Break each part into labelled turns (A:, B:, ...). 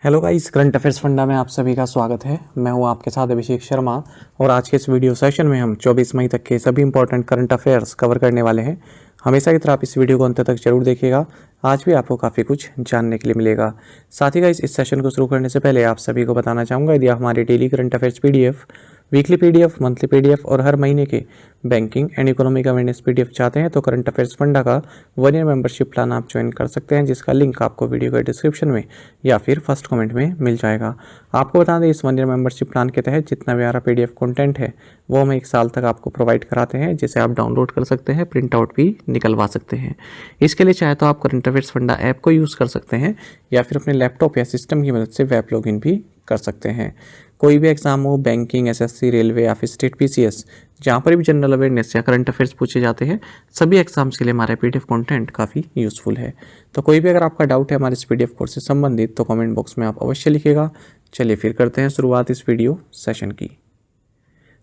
A: Hello guys, current affairs funda में आप सभी का स्वागत है। मैं हूं आपके साथ अभिषेक शर्मा और आज के इस वीडियो सेशन में हम 24 मई तक के सभी इंपॉर्टेंट करंट अफेयर्स कवर करने वाले हैं। हमेशा की तरह आप इस वीडियो को अंत तक जरूर देखिएगा। आज भी आपको काफ़ी कुछ जानने के लिए मिलेगा। साथ ही गाइस, इस सेशन को शुरू करने से पहले आप सभी को बताना चाहूँगा, यदि आप हमारे daily current affairs PDF, weekly PDF, monthly PDF और हर महीने के banking and economic awareness PDF चाहते हैं तो करंट अफेयर्स फंडा का 1 ईयर मेंबरशिप प्लान आप ज्वाइन कर सकते हैं, जिसका लिंक आपको वीडियो के डिस्क्रिप्शन में या फिर फर्स्ट कमेंट में मिल जाएगा। आपको बता दें, इस 1 ईयर मेंबरशिप प्लान के तहत जितना भी हमारा पीडीएफ कंटेंट है वो हम 1 साल तक आपको प्रोवाइड कराते हैं, जिसे आप डाउनलोड कर सकते हैं, प्रिंट आउट भी निकलवा सकते हैं। इसके लिए चाहे तो आप करंट अफेयर्स फंडा ऐप को यूज़ कर सकते हैं या फिर अपने लैपटॉप या सिस्टम की मदद से वेब लॉगिन भी कर सकते हैं। कोई भी एग्जाम हो, बैंकिंग, एसएससी, रेलवे या फिर स्टेट पीसीएस, जहाँ पर भी जनरल अवेयरनेस या करंट अफेयर्स पूछे जाते हैं, सभी एग्जाम्स के लिए हमारा पीडीएफ कंटेंट काफ़ी यूज़फुल है। तो कोई भी अगर आपका डाउट है हमारे इस पीडीएफ कोर्स से संबंधित तो कमेंट बॉक्स में आप अवश्य लिखिएगा। चलिए फिर करते हैं शुरुआत इस वीडियो सेशन की।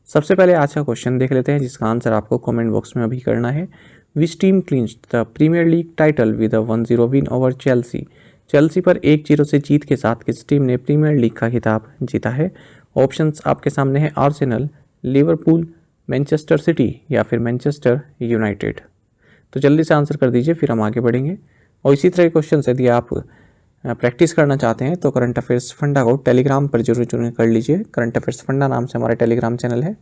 A: सबसे पहले आज का क्वेश्चन देख लेते हैं, जिसका आंसर आपको कमेंट बॉक्स में अभी करना है। Which team clinched the premier league title with a 1-0 win over Chelsea. Chelsea पर 1-0 से जीत के साथ किस टीम ने प्रीमियर लीग का खिताब जीता है? ऑप्शंस आपके सामने है आर्सेनल, लिवरपूल, मैनचेस्टर सिटी या फिर मैनचेस्टर यूनाइटेड। तो जल्दी से आंसर कर दीजिए, फिर हम आगे बढ़ेंगे। और इसी तरह के क्वेश्चन यदि आप प्रैक्टिस करना चाहते हैं तो करंट अफेयर्स फंडा को टेलीग्राम पर जरूर ज्वाइन कर लीजिए। करंट अफेयर्स फंडा नाम से हमारा टेलीग्राम चैनल है।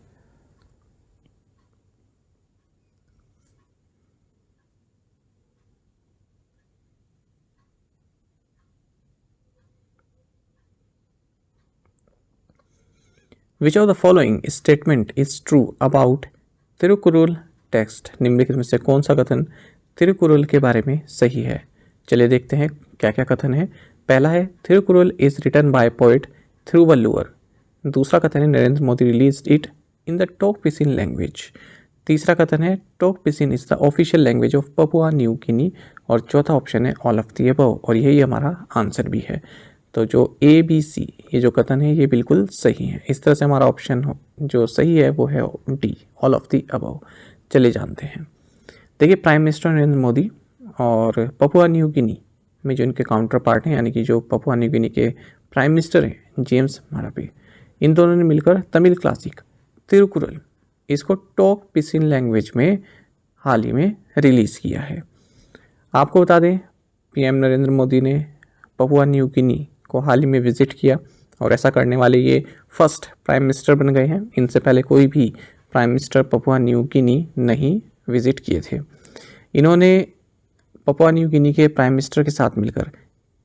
A: Which of the following statement is true about Thirukkural text. निम्नलिखित में से कौन सा कथन तिरुकुरुल के बारे में सही है? चलिए देखते हैं क्या क्या कथन है। पहला है, Thirukkural is written by poet Thiruvalluvar. दूसरा कथन है, Narendra Modi release it in the Tok Pisin language. तीसरा कथन है, Tok Pisin is the official language of Papua New Guinea. और चौथा ऑप्शन है ऑल ऑफ द अबव, और यही हमारा आंसर भी है। तो जो ए बी सी ये जो कथन है ये बिल्कुल सही है। इस तरह से हमारा ऑप्शन जो सही है वो है D, all of the above. चलिए जानते हैं। देखिए, प्राइम मिनिस्टर नरेंद्र मोदी और पपुआ न्यू गिनी में जो इनके काउंटर पार्ट हैं, यानी कि जो पपुआ न्यू गिनी के प्राइम मिनिस्टर हैं जेम्स मारापे, इन दोनों ने मिलकर तमिल क्लासिक तिरुकुरल इसको टोक पिसिन लैंग्वेज में हाल ही में रिलीज़ किया है। आपको बता दें, पीएम नरेंद्र मोदी ने पपुआ न्यू गिनी को हाल ही में विजिट किया और ऐसा करने वाले ये फर्स्ट प्राइम मिनिस्टर बन गए हैं। इनसे पहले कोई भी प्राइम मिनिस्टर पपुआ न्यू गिनी नहीं विजिट किए थे। इन्होंने पपुआ न्यू गिनी के प्राइम मिनिस्टर के साथ मिलकर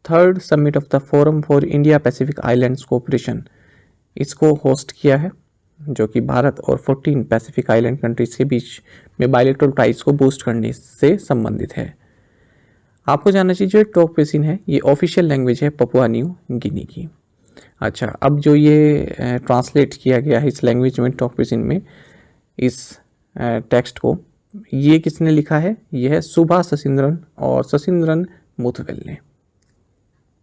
A: 3rd summit of the forum for India Pacific islands cooperation इसको होस्ट किया है, जो कि भारत और 14 पैसिफिक आइलैंड कंट्रीज के बीच में बायलैटरल टाइज को बूस्ट करने से संबंधित है। आपको जानना चाहिए, जो टोक पिसिन है ये ऑफिशियल लैंग्वेज है पपुआ न्यू गिनी की। अच्छा, अब जो ये ट्रांसलेट किया गया है इस लैंग्वेज में, टोक पिसिन में, इस टेक्स्ट को ये किसने लिखा है? ये है सुभा शशिंद्रन और शशिंद्रन मुथवेल ने।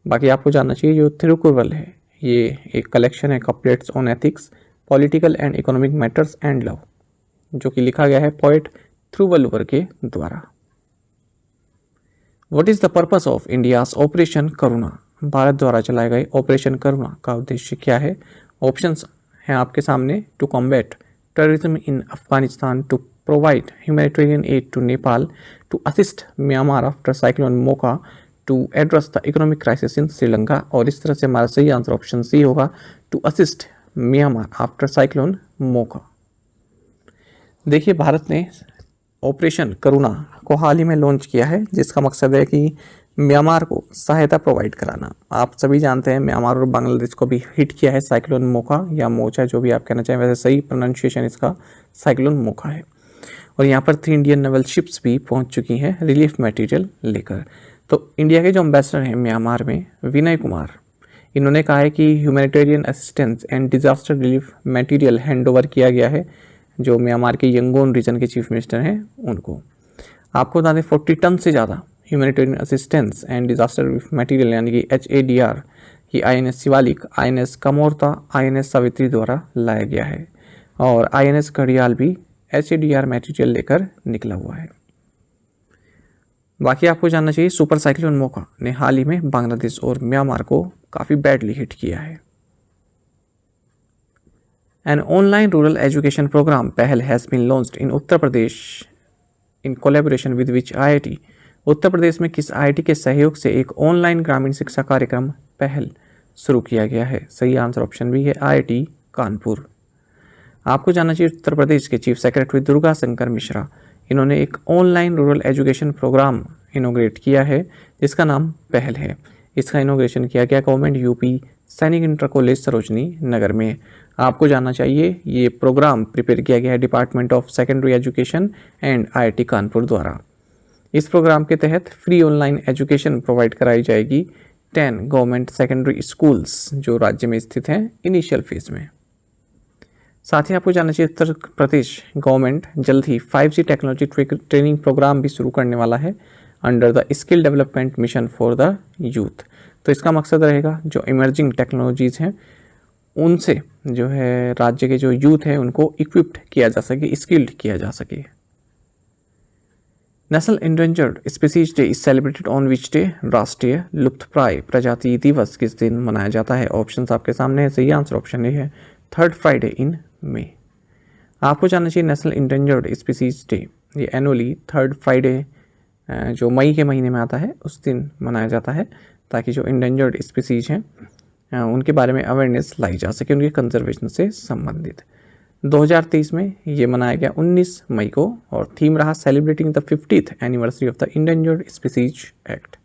A: बाकी आपको जानना चाहिए, जो तिरुकुरल है ये एक कलेक्शन है couplets on ethics, political and economic matters and love, जो कि लिखा गया है पोएट थिरुवल्लुवर के द्वारा। What is the purpose of India's operation Karuna. Bharat द्वारा चलाए गए ऑपरेशन करुणा का उद्देश्य क्या है? ऑप्शंस हैं आपके सामने। To combat terrorism in Afghanistan, to provide humanitarian aid to Nepal, to assist Myanmar after cyclone Mocha, to address the economic crisis in Sri Lanka. और इस तरह से हमारा सही आंसर ऑप्शन सी होगा, to assist Myanmar after cyclone Mocha. देखिए, भारत ने ऑपरेशन करुणा को हाल ही में लॉन्च किया है, जिसका मकसद है कि म्यांमार को सहायता प्रोवाइड कराना। आप सभी जानते हैं म्यांमार और बांग्लादेश को भी हिट किया है साइक्लोन मोका या मोचा, जो भी आप कहना चाहें। वैसे सही प्रोनाउंसिएशन इसका साइक्लोन मोका है। और यहाँ पर 3 इंडियन नेवल शिप्स भी पहुँच चुकी हैं रिलीफ मटेरियल लेकर। तो इंडिया के जो एम्बेसडर हैं म्यांमार में, विनय कुमार, इन्होंने कहा है कि humanitarian assistance and disaster relief material hand over किया गया है जो म्यांमार के यंगून रीजन के चीफ मिनिस्टर हैं उनको। आपको बता दें, 40 टन से ज़्यादा humanitarian assistance and disaster relief material यानी कि HADR की INS Shivalik, INS Kamorta, INS Savitri द्वारा लाया गया है। और INS घड़ियाल भी HADR मटेरियल लेकर निकला हुआ है। बाकी आपको जानना चाहिए, सुपर साइक्लोन मोका ने हाल ही में बांग्लादेश और म्यांमार को काफ़ी बैडली हिट किया है। An online rural education program पहल has been launched in Uttar Pradesh in collaboration with which IIT। Uttar Pradesh में किस IIT के सहयोग से एक ऑनलाइन ग्रामीण शिक्षा कार्यक्रम पहल शुरू किया गया है? सही आंसर ऑप्शन बी है IIT कानपुर। आपको जानना चाहिए उत्तर प्रदेश के चीफ सेक्रेटरी दुर्गा शंकर मिश्रा, इन्होंने एक online rural education programme inaugurate किया है जिसका नाम पहल है। इसका इनोग्रेशन किया गया गवर्नमेंट UP सैनिक इंटर कॉलेज सरोजनी नगर में। आपको जानना चाहिए ये प्रोग्राम प्रिपेयर किया गया है department of secondary education and IIT Kanpur द्वारा। इस प्रोग्राम के तहत फ्री ऑनलाइन एजुकेशन प्रोवाइड कराई जाएगी 10 गवर्नमेंट सेकेंडरी स्कूल्स जो राज्य में स्थित हैं इनिशियल फेज में। साथ ही आपको जानना चाहिए उत्तर प्रदेश गवर्नमेंट जल्द ही 5G टेक्नोलॉजी ट्रेनिंग प्रोग्राम भी शुरू करने वाला है under the skill development mission for the youth. तो इसका मकसद रहेगा जो इमर्जिंग टेक्नोलॉजीज़ हैं उनसे जो है राज्य के जो यूथ हैं उनको इक्विप्ड किया जा सके, स्किल्ड किया जा सके। National endangered species day is celebrated on which day? राष्ट्रीय लुप्तप्राय प्रजाति दिवस किस दिन मनाया जाता है? ऑप्शंस आपके सामने है। सही आंसर ऑप्शन ए है 3rd फ्राइडे इन मई। आपको जानना चाहिए नेशनल इंडेंजर्ड स्पीसीज डे ये एनुअली 3rd फ्राइडे जो मई के महीने में आता है उस दिन मनाया जाता है ताकि जो इंडेंजर्ड स्पीसीज हैं उनके बारे में अवेयरनेस लाई जा सके, उनके कंजर्वेशन से संबंधित। 2023 में ये मनाया गया 19 मई को और थीम रहा celebrating the 50th anniversary of the endangered species act.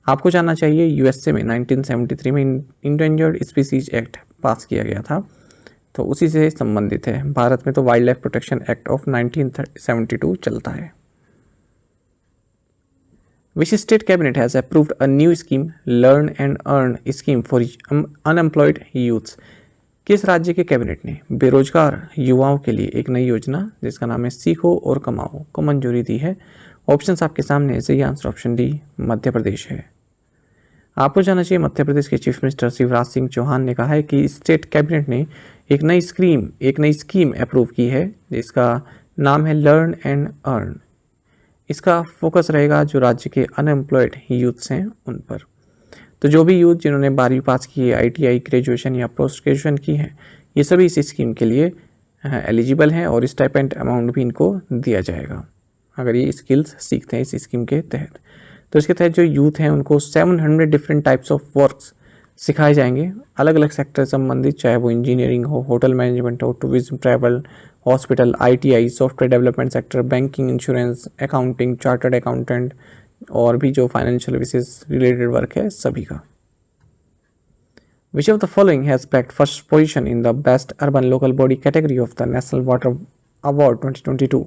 A: आपको जानना चाहिए USA में 1973 में इंडेंजर्ड स्पीसीज एक्ट पास किया गया था तो उसी से संबंधित है। भारत में तो wild life protection act of 1972 चलता है। Which state cabinet has approved a new scheme, Learn and Earn scheme for unemployed youths? किस राज्य के कैबिनेट ने बेरोजगार युवाओं के लिए एक नई योजना जिसका नाम है सीखो और कमाओ को मंजूरी दी है? ऑप्शंस आपके सामने है। सही answer option D Madhya Pradesh है। आपको जानना चाहिए मध्य प्रदेश के चीफ मिनिस्टर शिवराज सिंह चौहान ने कहा है कि स्टेट कैबिनेट ने एक नई स्कीम अप्रूव की है जिसका नाम है लर्न एंड अर्न। इसका फोकस रहेगा जो राज्य के अनएम्प्लॉयड यूथ्स हैं उन पर। तो जो भी यूथ जिन्होंने 12वीं पास की है, ITI ग्रेजुएशन या पोस्ट ग्रेजुएशन की है, ये सभी इस स्कीम के लिए एलिजिबल हैं और स्टाइपेंड अमाउंट भी इनको दिया जाएगा अगर ये स्किल्स सीखते हैं इस स्कीम के तहत। तो इसके तहत जो यूथ हैं उनको 700 डिफरेंट टाइप्स ऑफ वर्क्स सिखाए जाएंगे अलग अलग सेक्टर से संबंधित, चाहे वो इंजीनियरिंग हो, होटल मैनेजमेंट हो, tourism, travel, hospital, ITI, software development sector, banking, insurance, accounting, chartered accountant और भी जो फाइनेंशियल सर्विसेज रिलेटेड वर्क है सभी का। विच of the following has backed first position in the best urban local body category of the national water award 2022?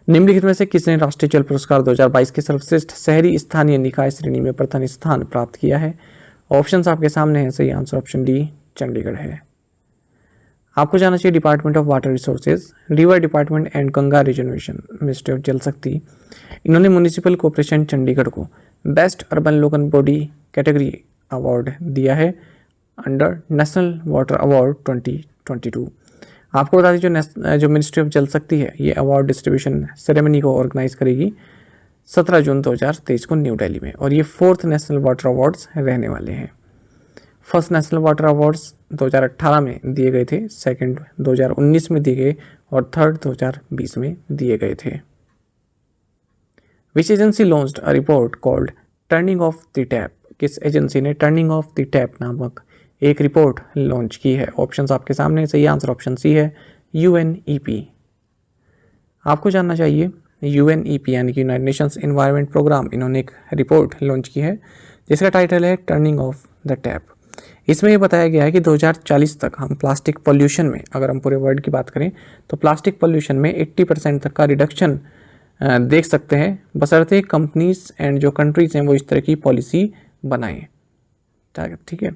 A: निम्नलिखित में से किसने राष्ट्रीय जल पुरस्कार 2022 के सर्वश्रेष्ठ शहरी स्थानीय निकाय श्रेणी में प्रथम स्थान प्राप्त किया है? ऑप्शंस आपके सामने हैं। सही आंसर ऑप्शन डी चंडीगढ़ है। आपको जानना चाहिए department of water resources, river department and Ganga reservation, ministry of जल शक्ति, इन्होंने म्यूनिसिपल कॉर्पोरेशन चंडीगढ़ को best urban local body category award दिया है अंडर नेशनल वाटर अवार्ड 2022। आपको बता दें जो मिनिस्ट्री ऑफ जल शक्ति है ये अवार्ड डिस्ट्रीब्यूशन सेरेमनी को ऑर्गेनाइज करेगी 17 जून 2023 को न्यू दिल्ली में और ये 4th नेशनल वाटर अवार्ड्स रहने वाले हैं। फर्स्ट नेशनल वाटर अवार्ड्स 2018 में दिए गए थे, सेकंड 2019 में दिए गए और थर्ड 2020 में दिए गए थे। Which agency launched a report called turning off the tap? किस एजेंसी ने टर्निंग ऑफ द टैप नामक एक रिपोर्ट लॉन्च की है? ऑप्शंस आपके सामने। सही आंसर ऑप्शन सी है UNEP। आपको जानना चाहिए UNEP यानी कि यूनाइटेड नेशंस एनवायरनमेंट प्रोग्राम, इन्होंने एक रिपोर्ट लॉन्च की है जिसका टाइटल है टर्निंग ऑफ द टैप। इसमें ये बताया गया है कि 2040 तक हम प्लास्टिक पॉल्यूशन में, अगर हम पूरे वर्ल्ड की बात करें तो प्लास्टिक पॉल्यूशन में 80% तक का रिडक्शन देख सकते हैं, बशर्ते कंपनीज एंड जो कंट्रीज हैं वो इस तरह की पॉलिसी बनाएं, ठीक है,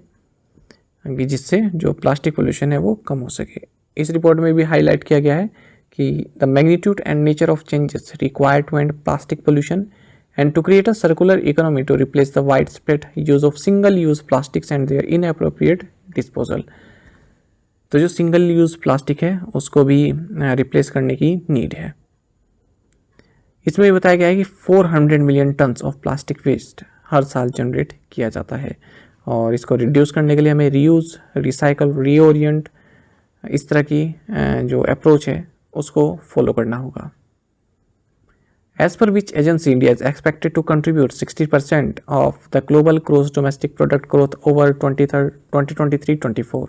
A: कि जिससे जो प्लास्टिक पोल्यूशन है वो कम हो सके। इस रिपोर्ट में भी हाईलाइट किया गया है कि the magnitude and nature of changes required to end plastic pollution and to create a circular economy to replace the widespread use of single-use plastics and their inappropriate disposal। तो जो single use plastic है उसको भी replace करने की need है। इसमें बताया गया है कि 400 million tons of plastic waste हर साल जनरेट किया जाता है और इसको रिड्यूस करने के लिए हमें रीयूज़, रिसाइकल, रीओरिएंट इस तरह की जो अप्रोच है उसको फॉलो करना होगा। As per which agency India is expected to contribute 60% of the global gross domestic product growth over 2023-24?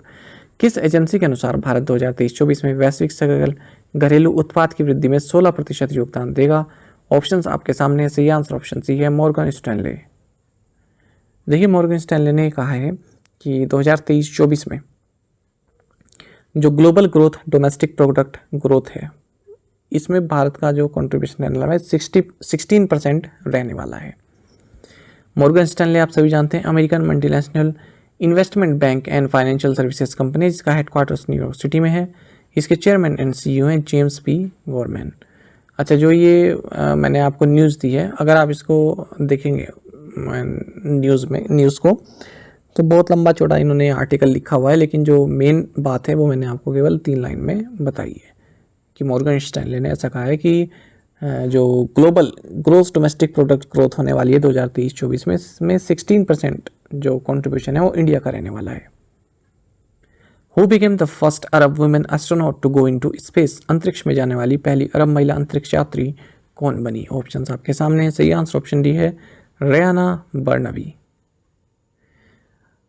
A: किस एजेंसी के अनुसार भारत 2023-24 में वैश्विक सकल घरेलू उत्पाद की वृद्धि में 16% योगदान देगा? ऑप्शंस आपके सामने है। सही आंसर ऑप्शन सी है, मॉर्गन स्टैनले। देखिए मॉर्गन स्टैनले ने कहा है कि 2023-24 में जो global growth domestic product growth है इसमें भारत का जो कंट्रीब्यूशन रहने वाला है 16% रहने वाला है। मॉर्गन स्टैनले आप सभी जानते हैं American multinational investment bank and financial services company, जिसका हेडक्वार्टर्स न्यूयॉर्क सिटी में है। इसके चेयरमैन एंड सीईओ हैं जेम्स पी गवर्नमेंट। अच्छा, जो ये मैंने आपको न्यूज़ दी है, अगर आप इसको देखेंगे न्यूज़ को तो बहुत लंबा चौड़ा इन्होंने आर्टिकल लिखा हुआ है, लेकिन जो मेन बात है वो मैंने आपको केवल 3 लाइन में बताई है कि मॉर्गन स्टैनले ने ऐसा कहा है कि जो global gross domestic product growth होने वाली है 2023-24 में, इसमें 16% जो कंट्रीब्यूशन है वो इंडिया का रहने वाला है। Who became the first Arab women astronaut to go into space? अंतरिक्ष में जाने वाली पहली अरब महिला अंतरिक्ष यात्री कौन बनी? ऑप्शंस आपके सामने है। सही आंसर ऑप्शन डी है, रेयाना बर्नबी।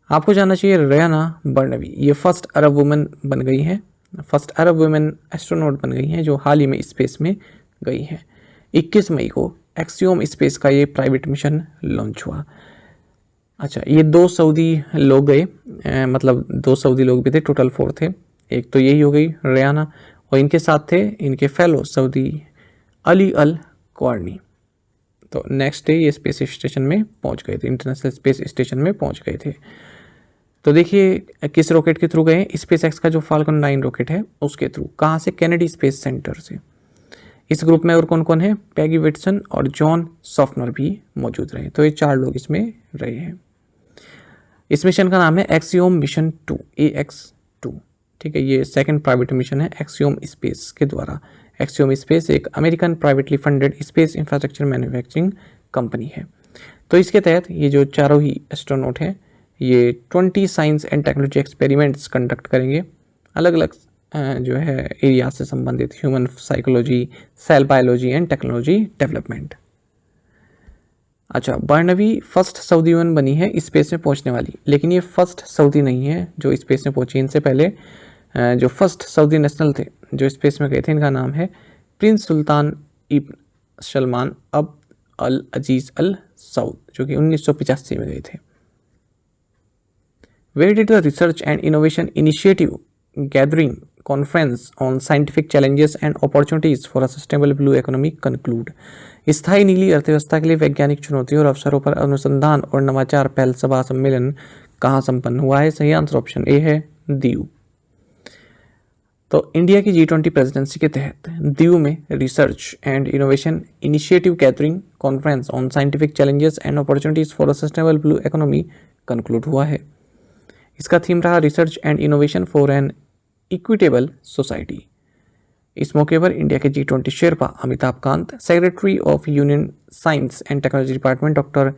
A: आपको जानना चाहिए रेयाना बर्नबी ये फर्स्ट अरब वुमेन बन गई है, फर्स्ट अरब वुमेन एस्ट्रोनॉट बन गई हैं जो हाल ही में स्पेस में गई हैं। 21 मई को एक्सियोम स्पेस का ये प्राइवेट मिशन लॉन्च हुआ। अच्छा, ये 2 सऊदी लोग गए, मतलब 2 सऊदी लोग भी थे, टोटल 4 थे। एक तो यही हो गई रेयाना, और इनके साथ थे इनके फेलो सऊदी अली अल क्वारनी। तो नेक्स्ट डे ये स्पेस स्टेशन में पहुंच गए थे, इंटरनेशनल स्पेस स्टेशन में पहुंच गए थे। तो देखिए किस रॉकेट के थ्रू गए? स्पेस एक्स का जो फाल्कन 9 रॉकेट है उसके थ्रू। कहाँ से? कैनेडी स्पेस सेंटर से। इस ग्रुप में और कौन कौन है? पैगी विटसन और जॉन सॉफ्टनर भी मौजूद रहे। तो ये 4 लोग इसमें रहे हैं। इस मिशन का नाम है एक्सियोम मिशन 2, AX2। ठीक है, ये सेकंड प्राइवेट मिशन है एक्सियोम स्पेस के द्वारा। एक्सियोम स्पेस एक American privately funded space infrastructure manufacturing company है। तो इसके तहत ये जो चारों ही एस्ट्रोनॉट हैं ये 20 science and technology experiments conduct करेंगे, अलग अलग जो है एरिया से संबंधित, human psychology, cell biology and technology development. अच्छा, बर्नबी फर्स्ट सऊदी वुमन बनी है स्पेस में पहुंचने वाली, लेकिन ये फर्स्ट सऊदी नहीं है जो स्पेस में पहुंची। इनसे पहले जो फर्स्ट सऊदी नेशनल थे जो स्पेस में गए थे, इनका नाम है प्रिंस सुल्तान इब्न सलमान अब अल अजीज अल सऊद, जो कि 1985 में गए थे। Where did the Research and Innovation Initiative Gathering Conference on Scientific Challenges and Opportunities for a Sustainable Blue Economy conclude? स्थायी नीली अर्थव्यवस्था के लिए वैज्ञानिक चुनौतियों और अवसरों पर अनुसंधान और नवाचार पहल सभा सम्मेलन कहाँ संपन्न हुआ है? सही आंसर ऑप्शन ए है, दीव। तो इंडिया की G20 प्रेसिडेंसी के तहत दीव में research and innovation initiative gathering conference on scientific challenges and opportunities for a sustainable blue economy conclude हुआ है। इसका थीम रहा research and innovation for an equitable society. इस मौके पर इंडिया के G20 sherpa Amitabh Kant, secretary of union science and technology department doctor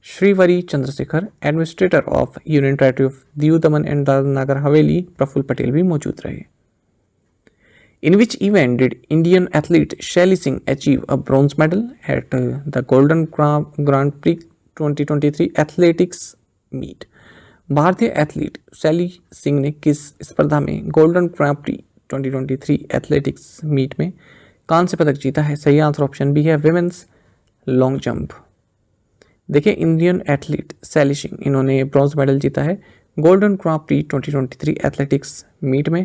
A: Srivari Chandrasekhar, administrator of union territory of Diu Daman and Nagar Haveli Praful Patel भी मौजूद रहे। In which event did Indian athlete Shaili Singh achieve a bronze medal at the Golden Grand Prix 2023 athletics meet? भारतीय athlete शैली सिंह ने किस स्पर्धा में golden ग्रां pre 2023 athletics meet में कांस्य पदक जीता है? सही आंसर ऑप्शन बी है, विमेंस लॉन्ग जंप। देखिए इंडियन एथलीट शैली सिंह, इन्होंने ब्रॉन्ज मेडल जीता है गोल्डन ग्रां प्री 2023 एथलेटिक्स मीट में,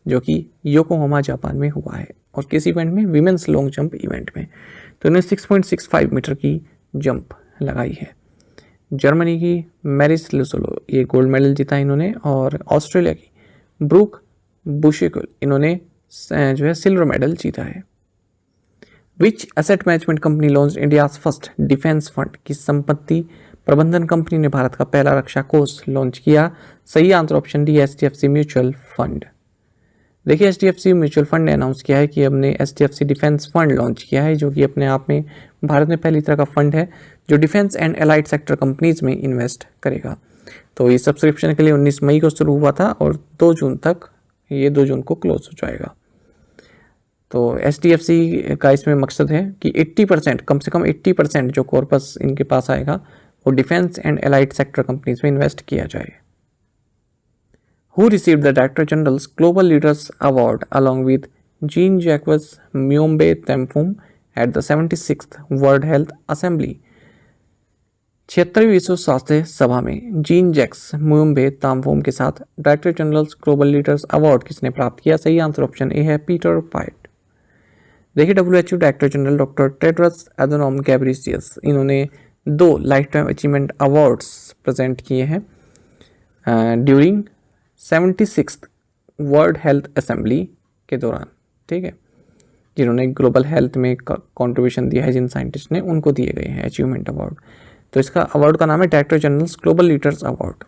A: जो कि योकोहामा जापान में हुआ है। और किस इवेंट में? विमेंस लॉन्ग जंप इवेंट में। तो इन्होंने 6.65 मीटर की जंप लगाई है। जर्मनी की मैरिस लुसोलो, ये गोल्ड मेडल जीता है इन्होंने। और ऑस्ट्रेलिया की ब्रूक बुशेकुल, इन्होंने जो है सिल्वर मेडल जीता है। Which asset management company launch India's first defence fund? किस संपत्ति प्रबंधन कंपनी ने भारत का पहला रक्षा कोष लॉन्च किया? सही answer option D, HDFC mutual fund. देखिए HDFC म्यूचुअल फंड ने अनाउंस किया है कि हमने HDFC डिफेंस फंड लॉन्च किया है, जो कि अपने आप में भारत में पहली तरह का फंड है जो defence and allied sector companies में इन्वेस्ट करेगा। तो ये सब्सक्रिप्शन के लिए 19 मई को शुरू हुआ था और 2 जून तक, ये 2 जून को क्लोज हो जाएगा। तो HDFC का इसमें मकसद है कि 80%, कम से कम 80% जो कॉर्पस इनके पास आएगा वो defence and allied sector companies में इन्वेस्ट किया जाए। Who received the Director General's Global Leaders Award along with Jean-Jacques Muyombe Thamphum at the 76th World Health Assembly? 76वीं विश्व स्वास्थ्य सभा में जीन जैक्स मुयम्बे तामफोम के साथ director generals global leaders award किसने प्राप्त किया? सही आंसर ऑप्शन ए है पीटर पाइट। देखिए WHO director general doctor Tedros Adhanom Ghebreyesus, इन्होंने 2 life time achievement awards present किए हैं during 76th world health assembly के दौरान, ठीक है, जिन्होंने ग्लोबल हेल्थ में कंट्रीब्यूशन दिया है, जिन साइंटिस्ट ने, उनको दिए गए हैं अचीवमेंट अवार्ड। तो इसका अवार्ड का नाम है director generals global leaders award,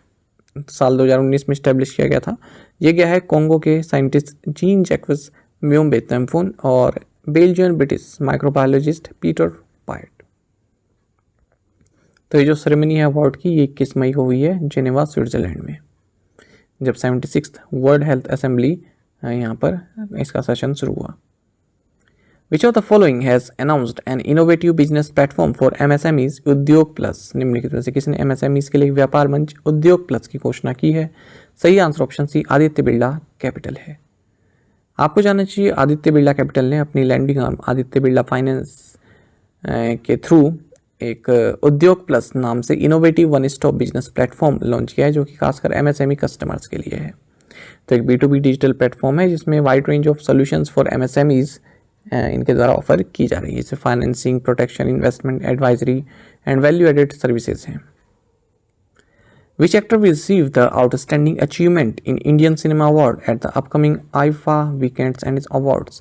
A: साल 2019 में स्टैब्लिश किया गया था। ये गया है कॉन्गो के साइंटिस्ट जीन जैक्वेस म्यूम्बे तम्फुन और बेल्जियन ब्रिटिश माइक्रोबायोलॉजिस्ट पीटर पाइट। तो ये जो सेरेमनी है अवार्ड की, ये 21 मई को हुई है जेनेवा स्विट्जरलैंड में, जब 76th वर्ल्ड हेल्थ असेंबली यहाँ पर इसका सेशन शुरू हुआ। Which of the following has announced an innovative business platform for MSMEs? उद्योग प्लस, निम्नलिखित में से किसने MSMEs के लिए व्यापार मंच उद्योग प्लस की घोषणा की है? सही answer option C Aditya Birla capital है। आपको जानना चाहिए आदित्य बिरला कैपिटल ने अपनी lending arm Aditya Birla finance के थ्रू एक उद्योग प्लस नाम से innovative one stop business platform launch किया है, जो कि खासकर MSME कस्टमर्स के लिए है। तो एक B2B डिजिटल प्लेटफॉर्म है जिसमें wide range of solutions for MSMEs इनके द्वारा ऑफर की जा रही है। जैसे financing, protection, investment, advisory and value added services हैं। Which actor will receive the Outstanding Achievement in Indian Cinema Award at the upcoming IFA Weekends and Awards?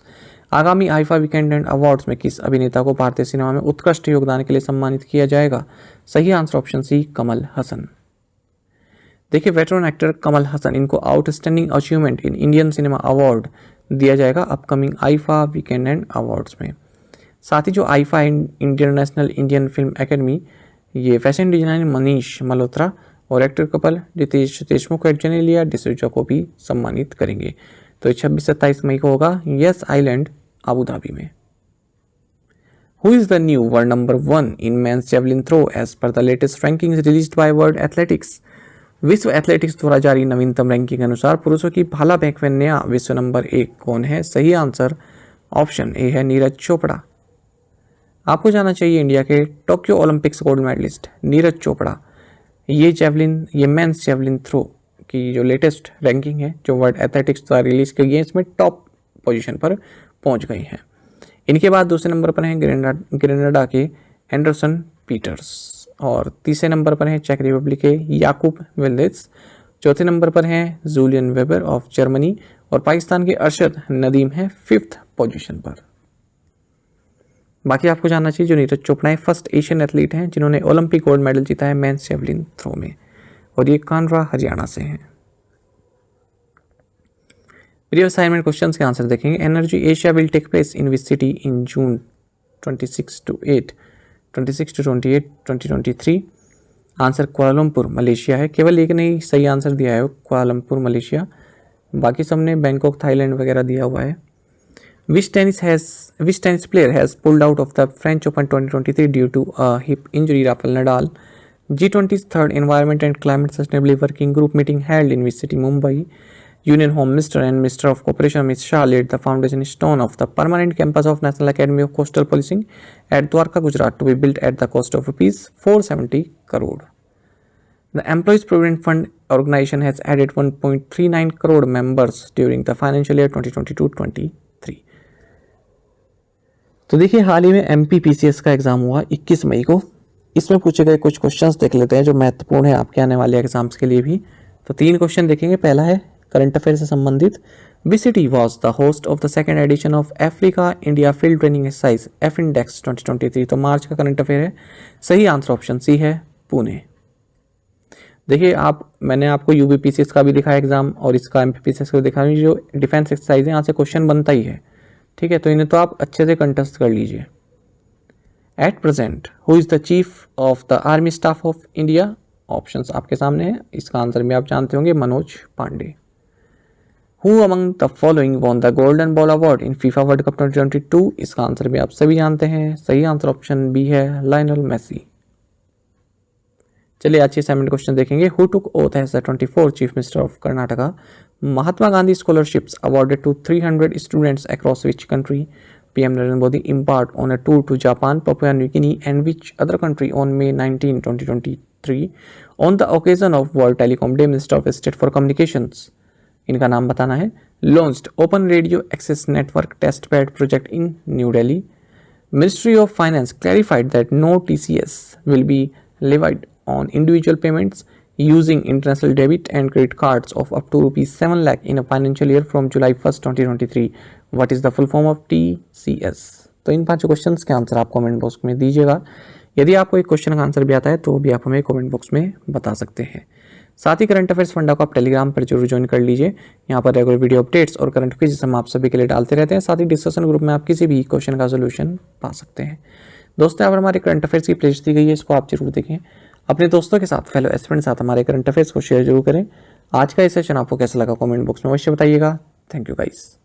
A: आगामी IFA weekend and awards में किस अभिनेता को भारतीय सिनेमा में उत्कृष्ट योगदान के लिए सम्मानित किया जाएगा? सही आंसर ऑप्शन सी कमल हसन। देखिए वेटरन एक्टर कमल हसन, इनको outstanding achievement in Indian cinema award दिया जाएगा upcoming IFA weekend and awards में। साथ ही जो IFA international Indian film academy, ये फैशन डिजाइनर मनीष मल्होत्रा और एक्टर कपल रितेश देशमुख और जेनेलिया डिसूजा को भी सम्मानित करेंगे। तो 26-27 मई को होगा यस आइलैंड अबू धाबी में। Who is the new world number 1 in men's javelin throw as per the latest rankings released by World Athletics? विश्व एथलेटिक्स द्वारा जारी नवीनतम रैंकिंग के अनुसार पुरुषों की भाला फेंक में नया विश्व नंबर 1 कौन है? सही आंसर ऑप्शन ए है नीरज चोपड़ा। आपको जानना चाहिए इंडिया के Tokyo Olympics gold medallist Neeraj Chopra, ये मेंस जेवलिन थ्रो की जो लेटेस्ट रैंकिंग है जो वर्ल्ड एथलेटिक्स द्वारा रिलीज की गई है, इसमें टॉप पोजीशन पर पहुंच गई हैं। इनके बाद दूसरे नंबर पर हैं ग्रेनाडा के एंडरसन पीटर्स और तीसरे नंबर पर हैं चेक रिपब्लिक के याकूब विल्डेस, चौथे नंबर पर हैं जूलियन वेबर ऑफ जर्मनी और पाकिस्तान के अरशद नदीम हैं 5th पोजीशन पर। बाकी आपको जानना चाहिए जो नीरज चोपड़ा है फर्स्ट एशियन एथलीट हैं जिन्होंने ओलंपिक गोल्ड मेडल जीता है मेंस जेवलिन थ्रो में, और ये कानरा हरियाणा से हैं। वीडियो असाइनमेंट क्वेश्चंस के आंसर देखेंगे। Energy Asia will take place in which city in June 26 to 28 2023? Answer Kuala Lumpur Malaysia है। केवल एक नहीं सही आंसर दिया है कुआलालंपुर मलेशिया, बाकी सबने बैंकॉक थाईलैंड वगैरह दिया हुआ है। Which tennis player has pulled out of the French Open 2023 due to a hip injury? Rafael Nadal. G20's third Environment and Climate Sustainability Working Group meeting held in which city? Mumbai. Union Home Minister and Minister of Cooperation Amit Shah laid the foundation stone of the permanent campus of National Academy of Coastal Policing at Dwarka, Gujarat, to be built at the cost of rupees 470 crore. The Employees Provident Fund organization has added 1.39 crore members during the financial year 2022-23. तो देखिए हाल ही में MPPCS का exam हुआ 21 मई को। इसमें पूछे गए कुछ क्वेश्चंस देख लेते हैं जो महत्वपूर्ण है आपके आने वाले एग्जाम्स के लिए भी। तो 3 क्वेश्चन देखेंगे। पहला है करंट अफेयर से संबंधित। Which city was the host of the second edition of Africa India field training exercise FINDEX 2023? तो मार्च का करंट अफेयर है। सही आंसर ऑप्शन सी है पुणे। देखिए मैंने आपको UBPCS का भी दिखाया एग्जाम और इसका MPPCS का भी दिखाया, जो डिफेंस एक्सरसाइज है यहाँ से क्वेश्चन बनता ही है, ठीक है। तो इन्हें तो आप अच्छे से कंटेस्ट कर लीजिए। At present who is the chief of the army staff of India? Options आपके सामने है, इसका आंसर भी आप जानते होंगे, Manoj Pande. Who among the following won the golden ball award in FIFA World Cup 2022, इसका आंसर भी आप सभी जानते हैं, सही आंसर ऑप्शन बी है, लायनल मेसी। चलिए आज के असाइनमेंट क्वेश्चन देखेंगे। Who took oath as the 24th chief minister of Karnataka, Mahatma Gandhi scholarships awarded to 300 students across which country, PM Narendra Modi embarked on a tour to Japan, Papua New Guinea and which other country on May 19, 2023 on the occasion of World Telecom Day, Minister of State for Communications, इनका नाम बताना है। Launched Open Radio Access Network Testbed Project in New Delhi, Ministry of Finance clarified that no TCS will be levied on individual payments using international debit and credit cards of up to rupees 7 lakh in a financial year from July 1st, 2023. What is the full form of TCS? तो इन 5 questions के answer आप comment box में दीजिएगा। यदि आपको एक question का answer भी आता है तो भी आप हमें कमेंट बॉक्स में बता सकते हैं। साथ ही करंट अफेयर्स फंडा को आप टेलीग्राम पर जरूर ज्वाइन कर लीजिए। यहाँ पर रेगुलर वीडियो अपडेट्स और करंट क्विज हम आप सभी के लिए डालते रहते हैं। साथ ही डिस्कशन ग्रुप में आप किसी भी क्वेश्चन का सोल्यूशन पा सकते हैं। दोस्तों, यहाँ पर हमारे करंट अफेयर्स की प्लेलिस्ट दी गई है, इसको आप जरूर देखें। अपने दोस्तों के साथ, फेलो एस्पिरेंट के साथ हमारे करंट अफेयर्स को शेयर जरूर करें। आज का ये सेशन आपको कैसा लगा कमेंट बॉक्स में अवश्य बताइएगा। Thank you guys.